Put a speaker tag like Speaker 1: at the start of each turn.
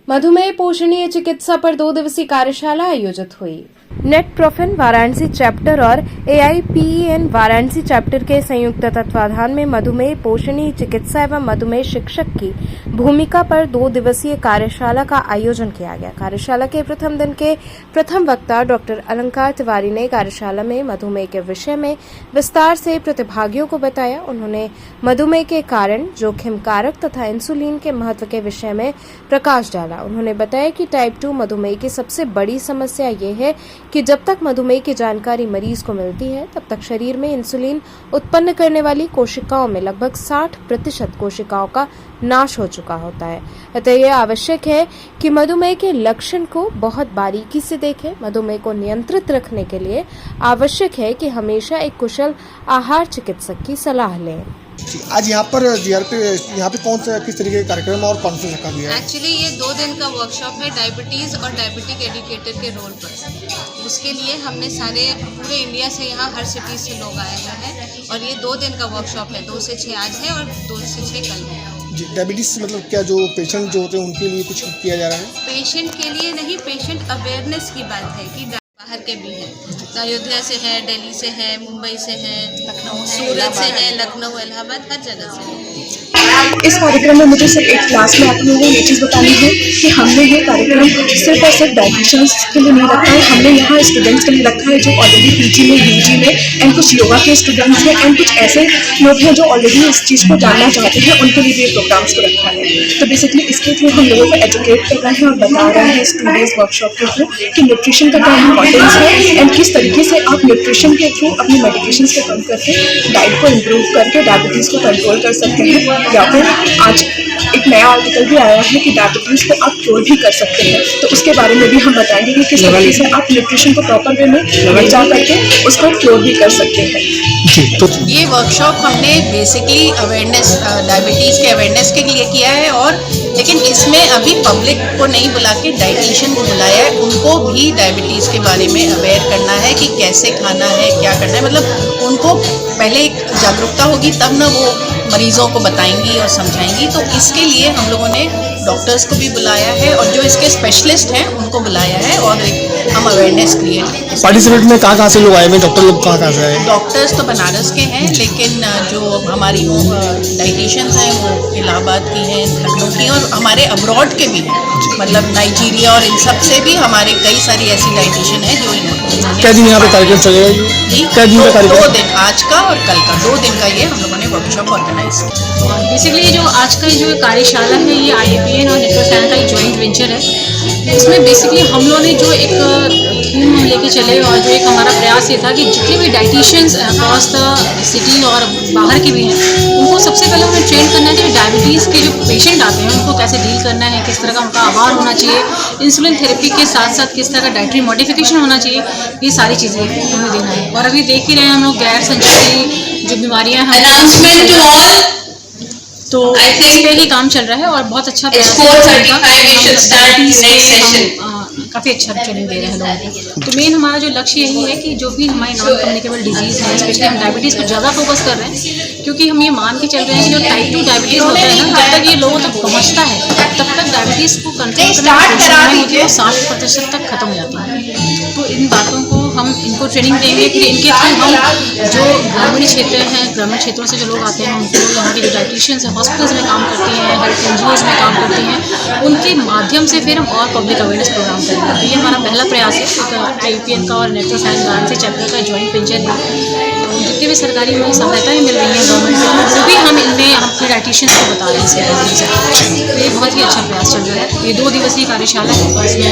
Speaker 1: मधुमेह पोषणीय चिकित्सा पर 2 दिवसीय कार्यशाला आयोजित हुई। नेटप्रोफेन वाराणसी चैप्टर और AIPEN वाराणसी चैप्टर के संयुक्त तत्वाधान में मधुमेह पोषणीय चिकित्सा एवं मधुमेह शिक्षक की भूमिका पर 2 दिवसीय कार्यशाला का आयोजन किया गया। कार्यशाला के प्रथम दिन के प्रथम वक्ता डॉक्टर अलंकार तिवारी ने कार्यशाला में मधुमेह के विषय में विस्तार से प्रतिभागियों को बताया। उन्होंने मधुमेह के कारण, जोखिम कारक तथा इंसुलिन के महत्व के विषय में प्रकाश डाला। उन्होंने बताया कि टाइप 2 मधुमेह की सबसे बड़ी समस्या ये है कि जब तक मधुमेह की जानकारी मरीज को मिलती है तब तक शरीर में इंसुलिन उत्पन्न करने वाली कोशिकाओं में लगभग 60% कोशिकाओं का नाश हो चुका होता है। अतः यह आवश्यक है कि मधुमेह के लक्षण को बहुत बारीकी से देखें। मधुमेह को नियंत्रित रखने के लिए आवश्यक है कि हमेशा एक कुशल आहार चिकित्सक की सलाह लें।
Speaker 2: आज यहाँ पे कौन सा किस तरीके का कार्यक्रम और कौन सा रखा गया है?
Speaker 3: एक्चुअली ये 2 दिन का वर्कशॉप है डायबिटीज़ और डायबिटिक एजुकेटर के रोल पर। उसके लिए हमने सारे पूरे इंडिया से यहाँ हर सिटी से लोग आए हुए हैं और ये 2 दिन का वर्कशॉप है। 2 से 6 आज है और 2 से 6 कल है।
Speaker 2: जी, डायबिटीज मतलब क्या जो पेशेंट जो होते हैं उनके लिए कुछ किया जा रहा है?
Speaker 3: पेशेंट के लिए नहीं, पेशेंट अवेयरनेस की बात है कि बाहर के भी हैं। अयोध्या से है, दिल्ली से है, मुंबई से है, लखनऊ, सूरत से है, लखनऊ, इलाहाबाद, हर जगह से।
Speaker 4: इस कार्यक्रम में मुझे सिर्फ एक क्लास में आप लोगों को ये चीज़ बतानी है कि हमने ये कार्यक्रम सिर्फ और सिर्फ डायटिशियंस के लिए नहीं रखा है। हमने यहाँ स्टूडेंट्स के लिए रखा है जो ऑलरेडी PG में, UG में एंड कुछ योगा के स्टूडेंट्स हैं एंड कुछ ऐसे लोग हैं जो ऑलरेडी इस चीज़ को जानना चाहते हैं, उनके लिए भी प्रोग्राम्स को रखा है। तो बेसिकली इसके थ्रू हम लोगों को एजुकेट कर रहे हैं और बता रहे हैं इस 2 डेज वर्कशॉप के थ्रू कि न्यूट्रिशन का क्या इंपॉर्टेंस है एंड किस तरीके से आप न्यूट्रिशन के थ्रू अपनी मेडिकेशन को कम करके डाइट को इम्प्रूव करके डायबिटीज़ को कंट्रोल कर सकते हैं। या फिर आज एक नया आर्टिकल भी आया है कि डायबिटीज़ को आप क्योर भी कर सकते हैं, तो उसके बारे में भी हम बताएंगे कि किस तरीके से आप न्यूट्रिशन को प्रॉपर वे में ले जा करके उसको क्योर भी कर सकते हैं।
Speaker 2: तो
Speaker 3: ये वर्कशॉप हमने बेसिकली अवेयरनेस, डायबिटीज़ के अवेयरनेस के लिए किया है और लेकिन इसमें अभी पब्लिक को नहीं बुला के डाइटिशियन को बुलाया है। उनको भी डायबिटीज़ के बारे में अवेयर करना है कि कैसे खाना है, क्या करना है। मतलब उनको पहले एक जागरूकता होगी तब ना वो मरीजों को बताएंगी और समझाएंगी। तो इसके लिए हम लोगों ने डॉक्टर्स को भी बुलाया है और जो इसके स्पेशलिस्ट हैं उनको बुलाया है और हम अवेयरनेस क्रिएट।
Speaker 2: पार्टिसिपेट में कहाँ से लोग आए हैं? डॉक्टर लोग कहाँ से आए?
Speaker 3: डॉक्टर्स तो बनारस के हैं लेकिन जो हमारी डाइटिशियंस हैं वो इलाहाबाद की हैं, लखनऊ की, और हमारे अब्रॉड के भी हैं। मतलब नाइजीरिया और इन सब से भी हमारे कई सारी ऐसी डाइटिशियन हैं जो
Speaker 2: क्या दिन यहाँ पे कार्यक्रम चलेगा? क्या दिन का कार्यक्रम?
Speaker 3: 2 दिन, आज का और कल का 2 दिन का ये हम लोगों ने वर्कशॉप ऑर्गेनाइज किया।
Speaker 5: बेसिकली जो आज का जो कार्यशाला है ये IIPN और नेटप्रोफेन का एक जॉइंट वेंचर है। इसमें बेसिकली हम लोगों ने जो एक थीम लेके चले और जो एक हमारा प्रयास ये था कि जितने भी डाइटिशियंस अक्रॉस द सिटी और बाहर के भी हैं उनको सबसे पहले उन्हें ट्रेन करना है कि डायबिटीज़ के जो पेशेंट आते हैं उनको कैसे डील करना है, किस तरह का उनका आहार होना चाहिए, इंसुलिन थेरेपी के साथ साथ किस तरह का डाइटरी मॉडिफिकेशन होना चाहिए, ये सारी चीज़ें हमें देना है। और अभी देख ही रहे हैं हम लोग गैर संचारी जो बीमारियाँ हैं तो इस पे ही काम चल रहा है और बहुत अच्छा काफ़ी अच्छा ट्रेनिंग दे रहे हैं लोगों को। तो मेन हमारा जो लक्ष्य यही है कि जो भी हमारी नॉन कम्युनिकेबल डिजीज़ है, स्पेशली हम डायबिटीज़ को ज़्यादा फोकस कर रहे हैं क्योंकि हम ये मान के चल रहे हैं कि जो टाइप 2 डायबिटीज़ होता है ना, जब तक ये लोगों तक पहुँचता है तब तक डायबिटीज़ को कंट्रोल करने की 60% तक खत्म हो जाती है। तो इन बातों को हम इनको ट्रेनिंग देंगे, फिर इनके थ्रू हम जो ग्रामीण क्षेत्र हैं, ग्रामीण क्षेत्रों से जो लोग आते हैं उनको यहाँ के जो डाइटिशियंस हैं हॉस्पिटल्स में काम करती हैं, हेल्थ NGOs में काम करती हैं, उनके माध्यम से फिर हम और पब्लिक अवेयरनेस प्रोग्राम करेंगे। तो ये हमारा पहला प्रयास है। IIPN का और नेटप्रोफेन वाराणसी चैप्टर का जॉइंट वेंचर है। तो जितनी भी सरकारी में सहायताएँ मिल रही हैं गवर्नमेंट से वो भी हम इनमें अपने डाइटिशियंस को बता रहे हैं इसके माध्यम से। तो ये बहुत ही अच्छा प्रयास चल रहा है। ये 2 दिवसीय कार्यशाला है और इसमें